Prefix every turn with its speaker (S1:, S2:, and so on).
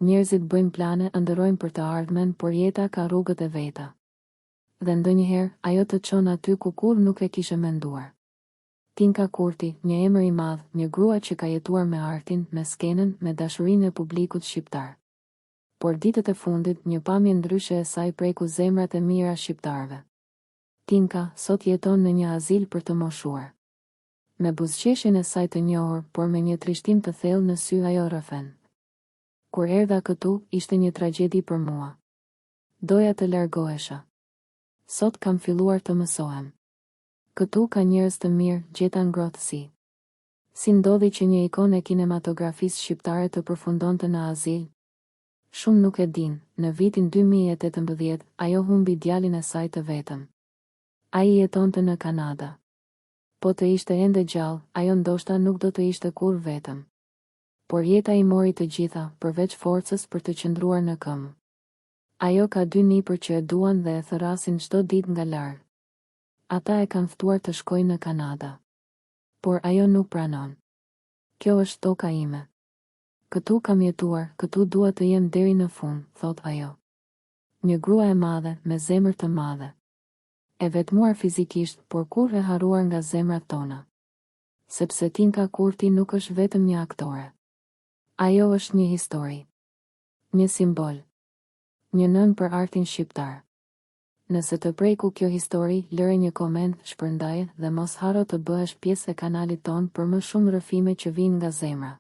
S1: Njerëzit bëjnë plane, ndërrojnë për të ardhmen, por jeta ka rrugët e veta. Dhe ndonjëherë, ajo të çon aty ku kurrë nuk e kishe menduar. Tinka Kurti, një emër i madh, një grua që ka jetuar me artin, me skenën, me dashurinë e publikut shqiptar. Por ditët e fundit, një pamje ndryshe e saj preku zemrat e mira shqiptarëve. Tinka sot jeton në një azil për të moshuar. Me buzëqeshjen e saj të njohur, por me një trishtim të thellë në sy ajo rrëfen. Kur erdha këtu, ishte një tragjedi për mua. Doja të largohesha. Sot kam filluar të mësohem. Këtu ka njerëz të mirë, gjeta ngrohtësi. Si ndodhi që një ikon e kinematografisë shqiptare të përfundonte në azil? Shumë nuk e din, në vitin 2018, ajo humbi djalin e saj të vetëm. Ai jetonte në Kanada. Po të ishte ende gjallë, ajo ndoshta nuk do të ishte kurrë vetëm. Por jeta i mori të gjitha, përveç forcës për të qëndruar në këmbë. Ajo ka 2 nipër që e duan dhe e thërrasin çdo ditë nga larg. Ata e kanë ftuar të shkojnë në Kanada. Por ajo nuk pranon. Kjo është toka ime. Këtu kam jetuar, këtu dua të jem deri në fund, thot ajo. Një grua e madhe, me zemër të madhe. E vetmuar fizikisht, por kur e harruar nga zemrat tona. Sepse Tinka Kurti nuk është vetëm një aktore. Ajo është një histori. Një simbol. Një nën për artin shqiptar. Nëse të preku kjo histori, lëre një koment, shpërndaje dhe mos haro të bëhesh pjesë e kanalit ton për më shumë rrëfime që vijnë nga zemra.